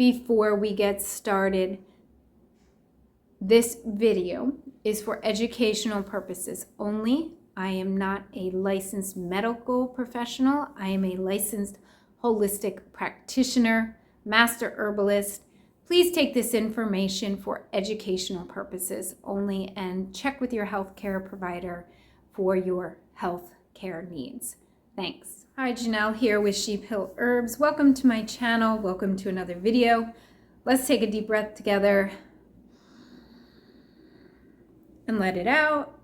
before we get started, this video is for educational purposes only. I am not a licensed medical professional. I am a licensed holistic practitioner, master herbalist. Please take this information for educational purposes only and check with your healthcare provider for your health care needs. Thanks. Hi, Jenel here with Sheep Hill Herbs. Welcome to my channel. Welcome to another video. Let's take a deep breath together and let it out.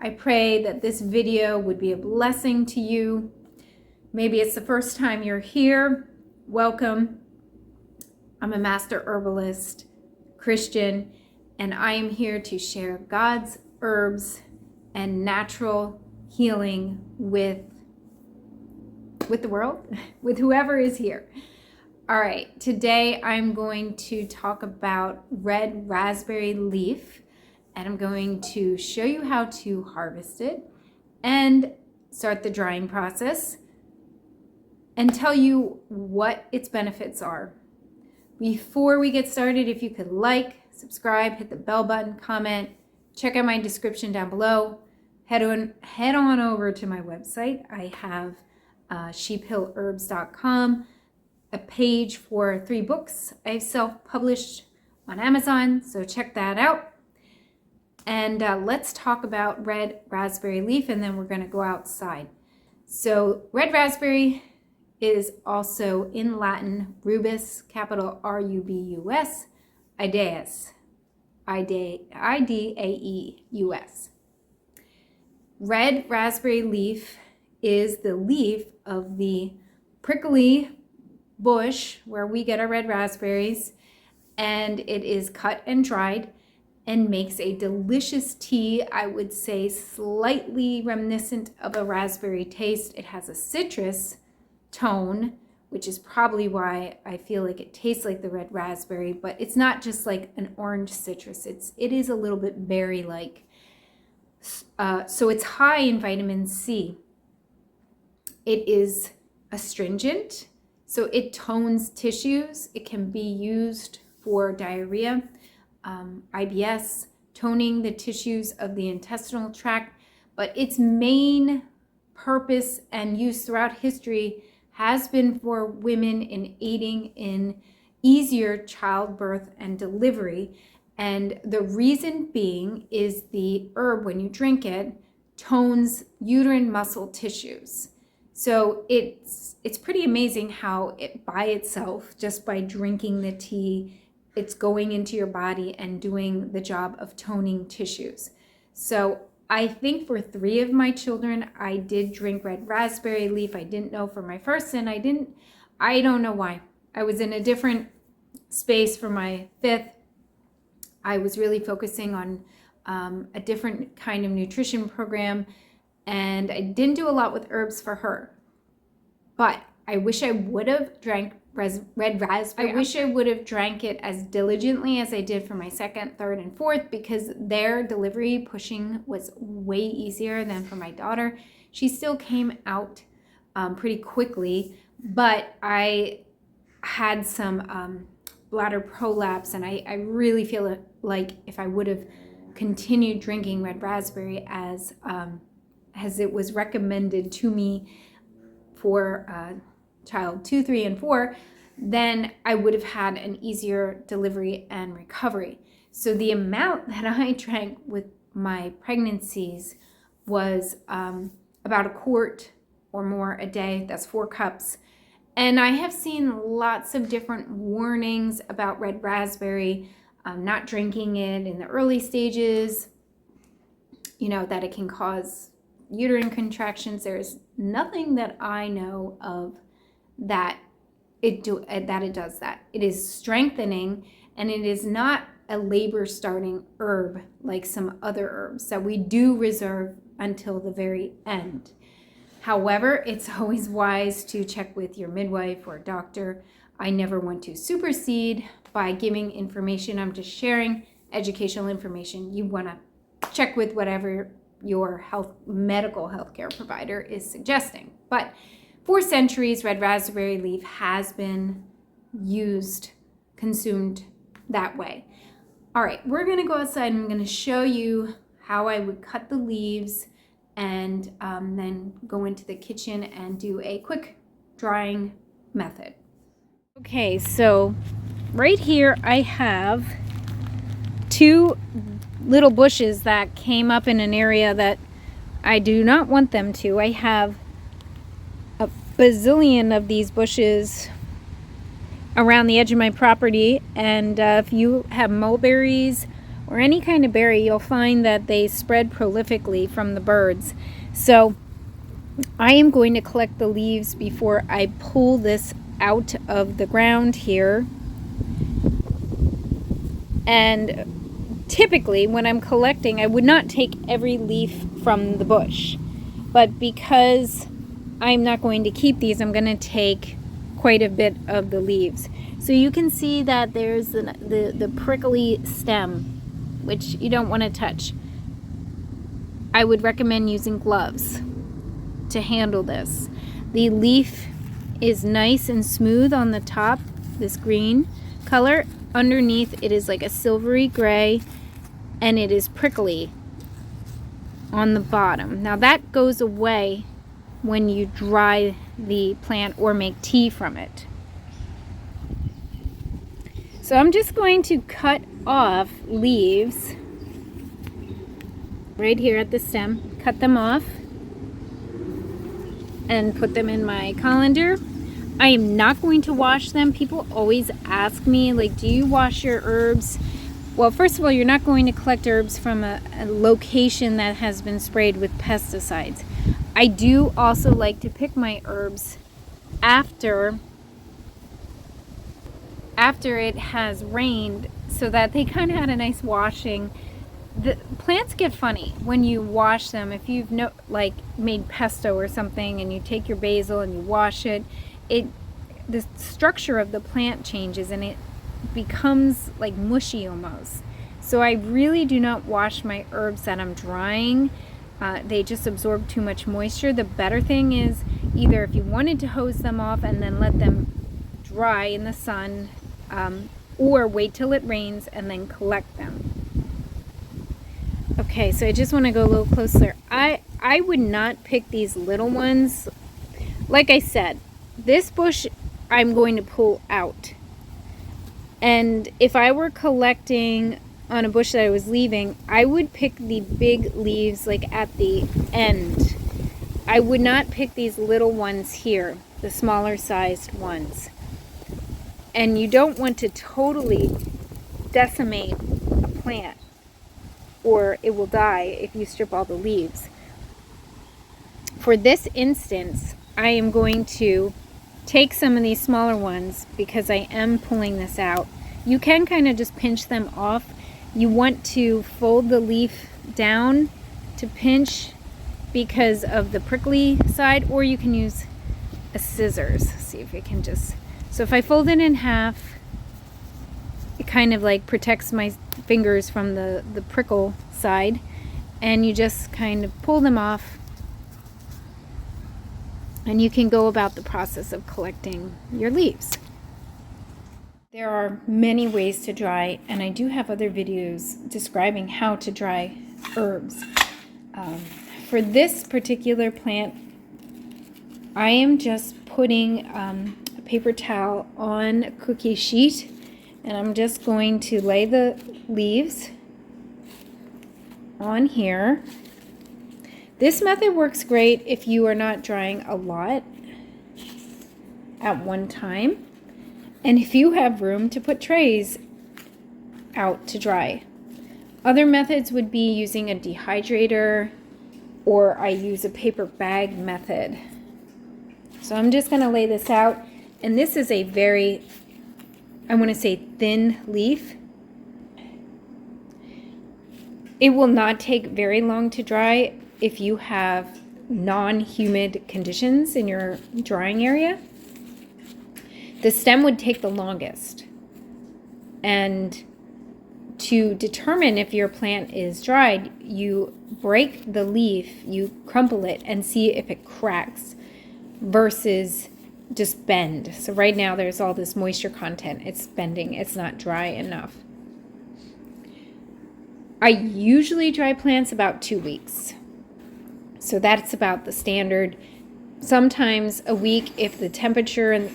I pray that this video would be a blessing to you. Maybe it's the first time you're here. Welcome. I'm a master herbalist, Christian, and I am here to share God's herbs and natural healing with the world, with whoever is here. All right, today I'm going to talk about red raspberry leaf, and I'm going to show you how to harvest it and start the drying process and tell you what its benefits are. Before we get started, if you could like, subscribe, hit the bell button, comment, check out my description down below. Head on over to my website. I have sheephillherbs.com, a page for 3 books I've self-published on Amazon, so check that out. And let's talk about red raspberry leaf, and then we're going to go outside. So red raspberry is also in Latin rubus, capital R-U-B-U-S, idaeus, I-D-A-E-U-S. Red raspberry leaf is the leaf of the prickly bush where we get our red raspberries, and it is cut and dried and makes a delicious tea. I would say slightly reminiscent of a raspberry taste. It has a citrus tone, which is probably why I feel like it tastes like the red raspberry, but it's not just like an orange citrus. It is a little bit berry-like. So it's high in vitamin C. It is astringent, so it tones tissues. It can be used for diarrhea, IBS, toning the tissues of the intestinal tract, but its main purpose and use throughout history has been for women in aiding in easier childbirth and delivery. And the reason being is the herb, when you drink it, tones uterine muscle tissues. So it's pretty amazing how it by itself, just by drinking the tea, it's going into your body and doing the job of toning tissues. So I think for 3 of my children, I did drink red raspberry leaf. I didn't know for my first, and I don't know why. I was in a different space for my 5th. I was really focusing on a different kind of nutrition program, and I didn't do a lot with herbs for her. But I wish I would have drank red raspberry. I wish I would have drank it as diligently as I did for my 2nd, 3rd, and 4th, because their delivery pushing was way easier than for my daughter. She still came out pretty quickly, but I had some bladder prolapse, and I really feel like if I would have continued drinking red raspberry as it was recommended to me for child 2, 3, and 4, then I would have had an easier delivery and recovery. So the amount that I drank with my pregnancies was about a quart or more a day. That's 4 cups. And I have seen lots of different warnings about red raspberry, not drinking it in the early stages, that it can cause uterine contractions. There's nothing that I know of that it does that. It is strengthening, and it is not a labor starting herb like some other herbs that we do reserve until the very end. However, it's always wise to check with your midwife or doctor. I never want to supersede by giving information. I'm just sharing educational information. You want to check with whatever your medical healthcare provider is suggesting. But for centuries, red raspberry leaf has been used, consumed that way. All right, we're gonna go outside and I'm gonna show you how I would cut the leaves and then go into the kitchen and do a quick drying method. Okay, so right here I have 2 little bushes that came up in an area that I do not want them to. I have a bazillion of these bushes around the edge of my property, and if you have mulberries or any kind of berry, you'll find that they spread prolifically from the birds. So I am going to collect the leaves before I pull this out of the ground here. And typically when I'm collecting, I would not take every leaf from the bush, but because I'm not going to keep these, I'm going to take quite a bit of the leaves. So you can see that there's the prickly stem, which you don't want to touch. I would recommend using gloves to handle this. The leaf is nice and smooth on the top, this green color. Underneath it is like a silvery gray, and it is prickly on the bottom. Now that goes away when you dry the plant or make tea from it. So I'm just going to cut off leaves right here at the stem, cut them off and put them in my colander. I am not going to wash them. People always ask me, like, do you wash your herbs? Well, first of all, you're not going to collect herbs from a location that has been sprayed with pesticides. I do also like to pick my herbs after it has rained, so that they kind of had a nice washing. The plants get funny when you wash them. If you've made pesto or something and you take your basil and you wash it, the structure of the plant changes and it becomes like mushy almost. So I really do not wash my herbs that I'm drying. They just absorb too much moisture. The better thing is either if you wanted to hose them off and then let them dry in the sun, or wait till it rains and then collect them. Okay, so I just want to go a little closer. I would not pick these little ones. Like I said, this bush I'm going to pull out. And if I were collecting on a bush that I was leaving, I would pick the big leaves like at the end. I would not pick these little ones here, the smaller sized ones. And you don't want to totally decimate a plant, or it will die if you strip all the leaves. For this instance, I am going to take some of these smaller ones because I am pulling this out. You can kind of just pinch them off. You want to fold the leaf down to pinch because of the prickly side, or you can use a scissors. See if I can just... So if I fold it in half, it kind of like protects my fingers from the prickle side, and you just kind of pull them off, and you can go about the process of collecting your leaves. There are many ways to dry, and I do have other videos describing how to dry herbs. For this particular plant, I am just putting a paper towel on a cookie sheet, and I'm just going to lay the leaves on here. This method works great if you are not drying a lot at one time, and if you have room to put trays out to dry. Other methods would be using a dehydrator, or I use a paper bag method. So I'm just going to lay this out, and this is a very, I want to say, thin leaf. It will not take very long to dry if you have non-humid conditions in your drying area. The stem would take the longest. And to determine if your plant is dried, you break the leaf, you crumple it, and see if it cracks. versus just bend. So right now there's all this moisture content. It's bending. It's not dry enough. I usually dry plants about 2 weeks. So that's about the standard. Sometimes a week if the temperature and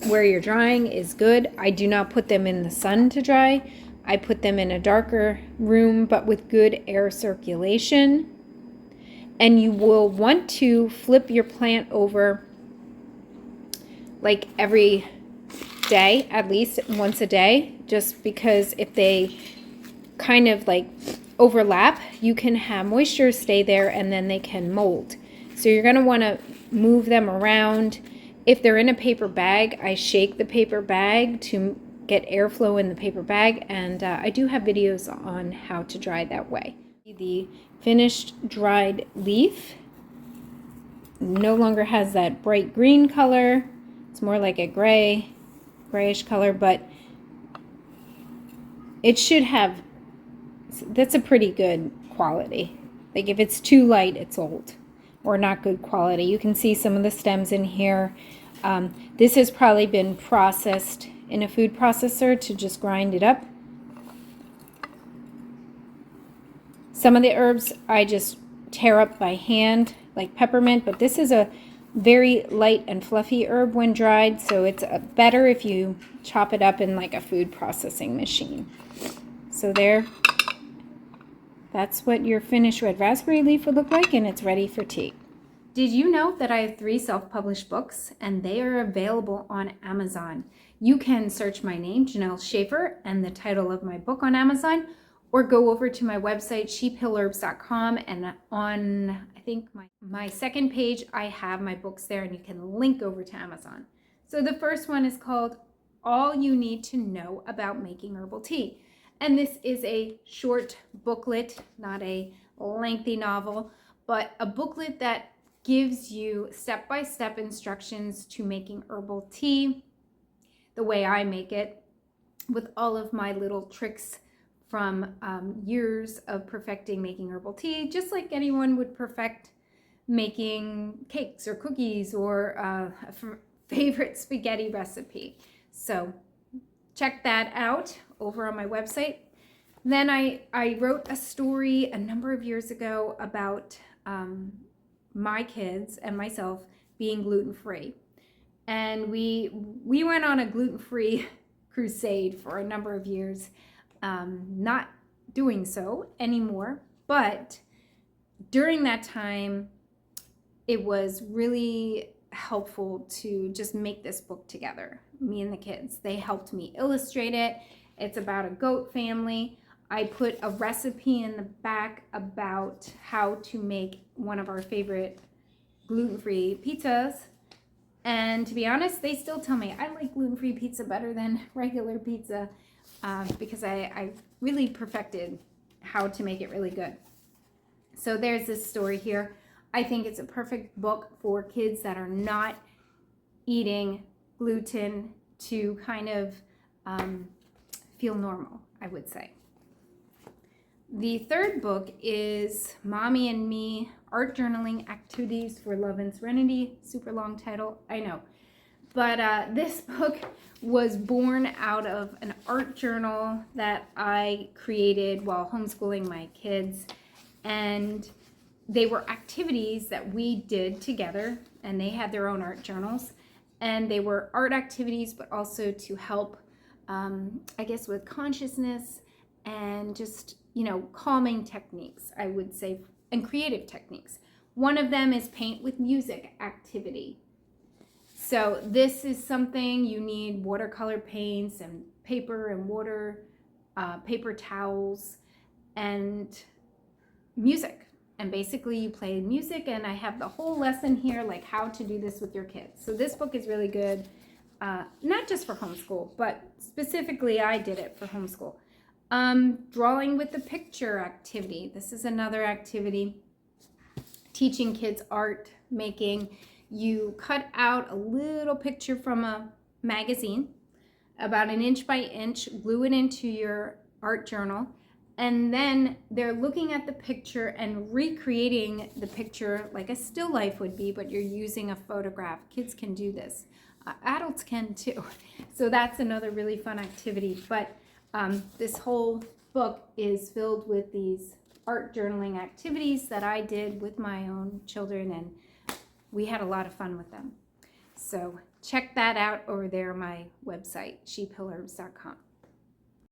where you're drying is good. I do not put them in the sun to dry. I put them in a darker room but with good air circulation. And you will want to flip your plant over like every day, at least once a day, just because if they kind of like overlap, you can have moisture stay there and then they can mold. So you're going to want to move them around. If they're in a paper bag, I shake the paper bag to get airflow in the paper bag, and I do have videos on how to dry that way. The finished dried leaf no longer has that bright green color. It's more like a grayish color, but it should have, that's a pretty good quality. Like if it's too light, it's old or not good quality. You can see some of the stems in here. This has probably been processed in a food processor to just grind it up. Some of the herbs I just tear up by hand, like peppermint, but this is a very light and fluffy herb when dried, so it's better if you chop it up in like a food processing machine. So there, that's what your finished red raspberry leaf would look like, and it's ready for tea. Did you know that I have 3 self-published books, and they are available on Amazon? You can search my name, Jenel Schaefer, and the title of my book on Amazon, or go over to my website, sheephealherbs.com, and on, I think, my second page, I have my books there, and you can link over to Amazon. So the first one is called All You Need to Know About Making Herbal Tea. And this is a short booklet, not a lengthy novel, but a booklet that gives you step-by-step instructions to making herbal tea the way I make it, with all of my little tricks from years of perfecting making herbal tea, just like anyone would perfect making cakes or cookies or a favorite spaghetti recipe. So check that out over on my website. Then I wrote a story a number of years ago about my kids and myself being gluten-free. And we went on a gluten-free crusade for a number of years, not doing so anymore. But during that time, it was really helpful to just make this book together, me and the kids. They helped me illustrate it. It's about a goat family. I put a recipe in the back about how to make one of our favorite gluten-free pizzas. And to be honest, they still tell me I like gluten-free pizza better than regular pizza because I really perfected how to make it really good. So there's this story here. I think it's a perfect book for kids that are not eating gluten to kind of feel normal, I would say. The third book is Mommy and Me, Art Journaling Activities for Love and Serenity. Super long title, I know. But this book was born out of an art journal that I created while homeschooling my kids. And they were activities that we did together, and they had their own art journals. And they were art activities, but also to help, I guess, with consciousness and just, you know, calming techniques, I would say, and creative techniques. One of them is paint with music activity. So this is something you need watercolor paints and paper and water, paper towels, and music. And basically you play music, and I have the whole lesson here, like how to do this with your kids. So this book is really good, not just for homeschool, but specifically I did it for homeschool. Drawing with the picture activity. This is another activity teaching kids art making. You cut out a little picture from a magazine, about 1 inch by inch, glue it into your art journal, And then they're looking at the picture and recreating the picture like a still life would be, but you're using a photograph. Kids can do this. Adults can too. So that's another really fun activity. But this whole book is filled with these art journaling activities that I did with my own children, and we had a lot of fun with them. So check that out over there on my website, sheephealherbs.com.